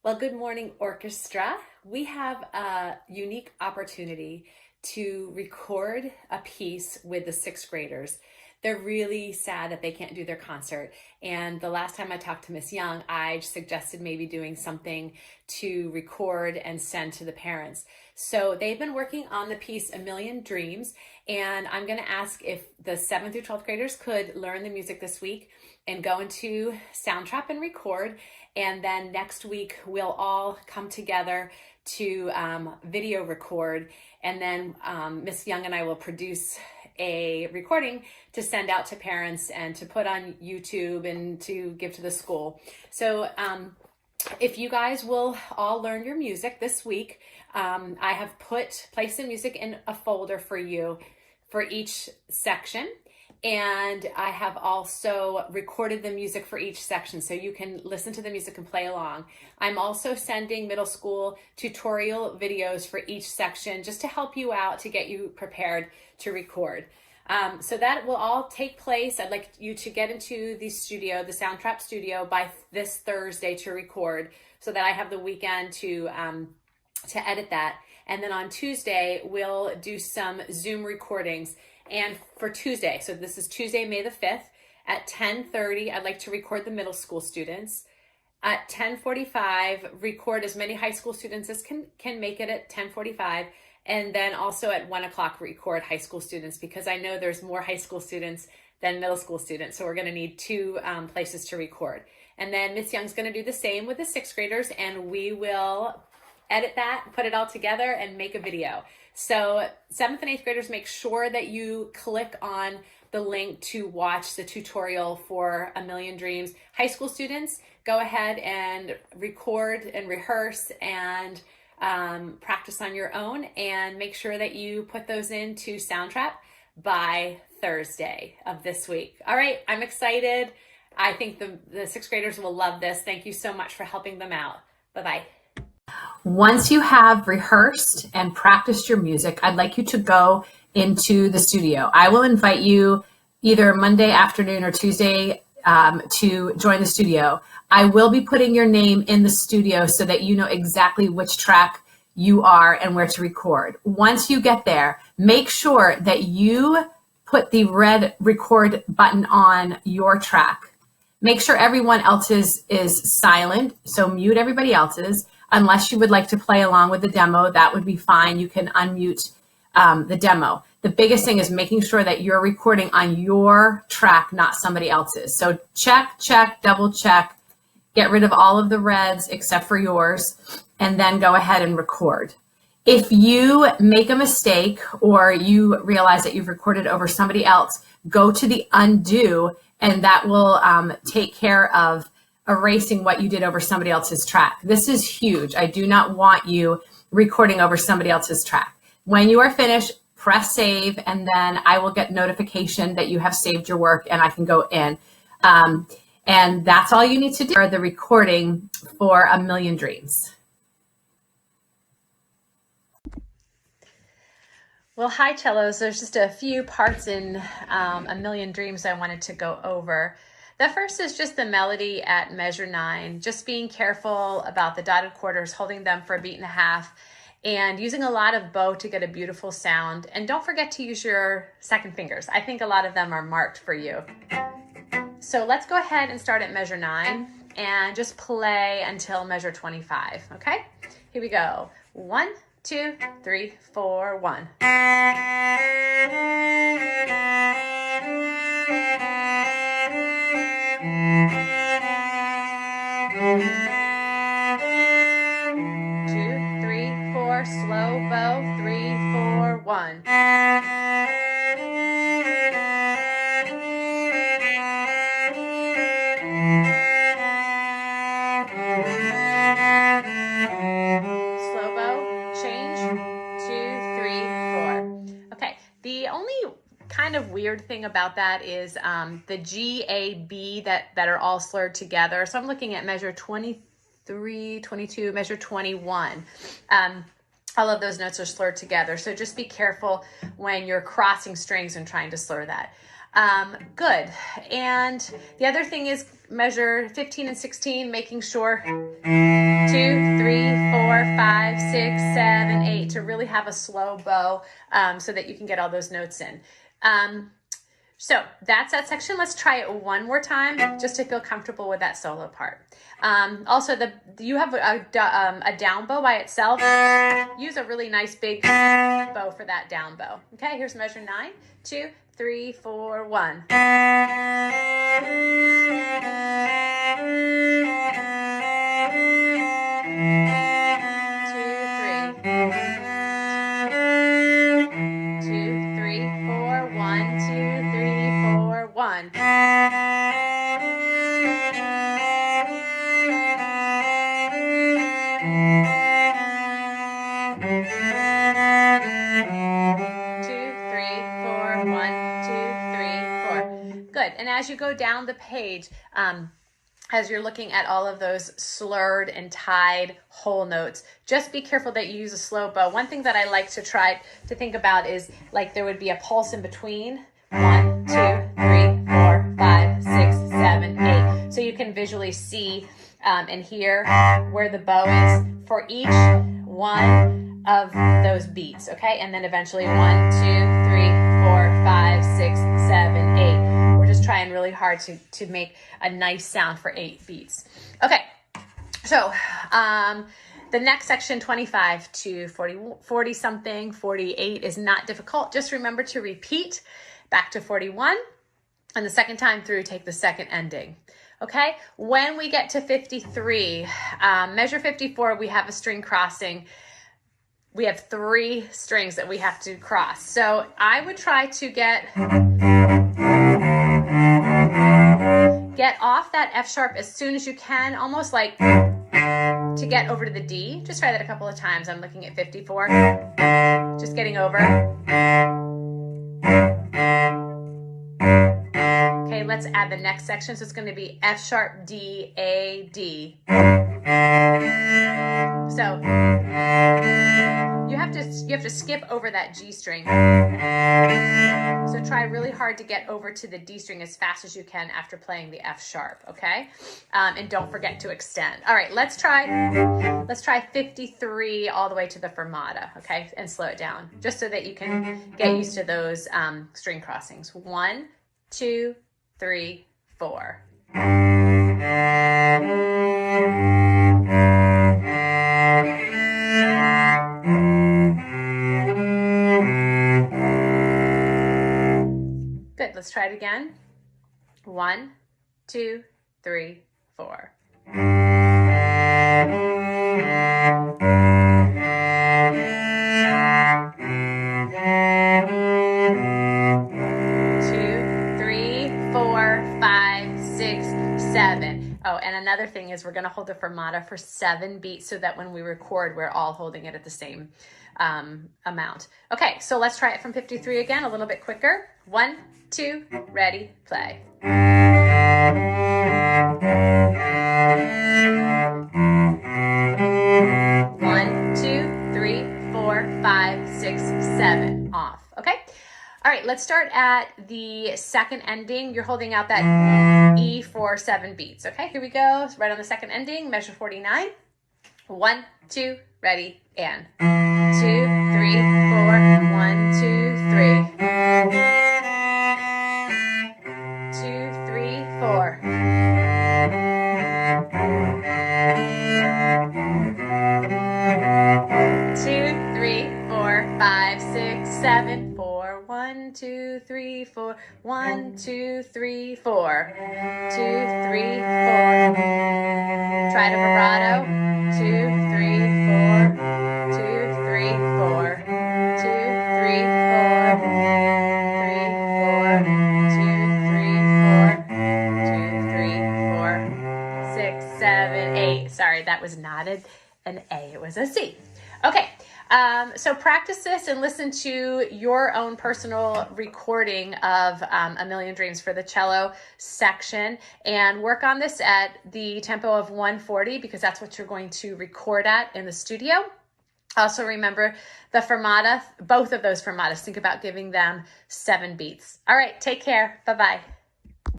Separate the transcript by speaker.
Speaker 1: Well, good morning, orchestra. We have a unique opportunity to record a piece with the sixth graders. They're really sad that they can't do their concert. And the last time I talked to Miss Young, I suggested maybe doing something to record and send to the parents. So they've been working on the piece A Million Dreams, and I'm going to ask if the 7th through 12th graders could learn the music this week and go into Soundtrap and record. And then next week, we'll all come together to video record. And then Miss Young and I will produce a recording to send out to parents and to put on YouTube and to give to the school. So if you guys will all learn your music this week, I have placed the music in a folder for you for each section. And I have also recorded the music for each section so you can listen to the music and play along. I'm also sending middle school tutorial videos for each section just to help you out, to get you prepared to record. So that will all take place. I'd like you to get into the studio, the Soundtrap studio, by this Thursday to record so that I have the weekend to edit that. And then on Tuesday, we'll do some Zoom recordings. And for Tuesday, so this is Tuesday, May the 5th, at 10:30, I'd like to record the middle school students. At 10:45, record as many high school students as can make it at 10:45. And then also at 1 o'clock, record high school students, because I know there's more high school students than middle school students. So we're going to need two places to record. And then Miss Young's going to do the same with the sixth graders, and we will edit that, put it all together, and make a video. So 7th and 8th graders, make sure that you click on the link to watch the tutorial for A Million Dreams. High school students, go ahead and record and rehearse and practice on your own, and make sure that you put those into Soundtrap by Thursday of this week. All right, I'm excited. I think the sixth graders will love this. Thank you so much for helping them out. Bye-bye. Once you have rehearsed and practiced your music, I'd like you to go into the studio. I will invite you either Monday afternoon or Tuesday to join the studio. I will be putting your name in the studio so that you know exactly which track you are and where to record. Once you get there, make sure that you put the red record button on your track. Make sure everyone else's is silent, so mute everybody else's. Unless you would like to play along with the demo, that would be fine. You can unmute the demo. The biggest thing is making sure that you're recording on your track, not somebody else's. So check, double check, get rid of all of the reds except for yours, and then go ahead and record. If you make a mistake or you realize that you've recorded over somebody else, go to the undo, and that will take care of erasing what you did over somebody else's track. This is huge. I do not want you recording over somebody else's track. When you are finished, press save, and then I will get notification that you have saved your work and I can go in. And that's all you need to do for the recording for A Million Dreams. Well, hi, cellos. There's just a few parts in A Million Dreams I wanted to go over. The first is just the melody at measure 9, just being careful about the dotted quarters, holding them for a beat and a half, and using a lot of bow to get a beautiful sound. And don't forget to use your second fingers. I think a lot of them are marked for you. So let's go ahead and start at measure 9 and just play until measure 25, okay? Here we go. 1, 2, 3, 4, 1. Slow bow, 3, 4, 1. Slow bow, change, 2, 3, 4. Okay, the only kind of weird thing about that is the G, A, B that are all slurred together. So I'm looking at measure 23, 22, measure 21. All of those notes are slurred together. So just be careful when you're crossing strings and trying to slur that. Good. And the other thing is measure 15 and 16, making sure 2, 3, 4, 5, 6, 7, 8 to really have a slow bow so that you can get all those notes in. So that's that section. Let's try it one more time just to feel comfortable with that solo part. Also, you have a down bow by itself. Use a really nice big bow for that down bow. Okay, here's measure 9, 2, 3, 4, 1. Good. And as you go down the page, as you're looking at all of those slurred and tied whole notes, just be careful that you use a slow bow. One thing that I like to try to think about is like there would be a pulse in between. 1, 2, 3, 4, 5, 6, 7, 8. So you can visually see and hear where the bow is for each one of those beats, okay? And then eventually 1, 2, 3, 4, 5, 6, 7, 8. We're just trying really hard to make a nice sound for 8 beats. Okay, so the next section, 25 to 40 something, 48 is not difficult. Just remember to repeat back to 41, and the second time through, take the second ending. Okay, when we get to 53, measure 54, we have a string crossing. We have 3 strings that we have to cross. So I would try to get off that F sharp as soon as you can, almost like to get over to the D. Just try that a couple of times. I'm looking at 54, just getting over. Okay, let's add the next section. So it's going to be F sharp, D, A, D. So you have to skip over that G string. So try really hard to get over to the D string as fast as you can after playing the F sharp, okay? And don't forget to extend. All right, let's try 53 all the way to the fermata, okay? And slow it down, just so that you can get used to those string crossings. 1, 2, 3, 4. Good, let's try it again. 1, 2, 3, 4. 7. Oh, and another thing is we're going to hold the fermata for 7 beats so that when we record, we're all holding it at the same amount. Okay, so let's try it from 53 again, a little bit quicker. 1, 2, ready, play. 1, 2, 3, 4, 5, 6, 7. Off. Okay. All right, let's start at the second ending. You're holding out that E for 7 beats. Okay, here we go. So right on the second ending, measure 49. 1, 2, ready, and 2, 3, 4, 1, 2, 3. 2, 3, 4. 2, 3, 4, 5, 6, 7, 4. 1, 2, 3, 4. 1, 2, 3, 4. 2, 3, 4. Try to vibrato. 2, 3, 4. 2, 3, 4. 2, 3, 4. 3, 4. 2, 3, 4. 2, 3, 4. 6, 7, 8. Sorry, that was not an A, it was a C. Okay. So practice this and listen to your own personal recording of A Million Dreams for the cello section, and work on this at the tempo of 140 because that's what you're going to record at in the studio. Also remember the fermata, both of those fermatas, think about giving them 7 beats. All right, take care. Bye-bye.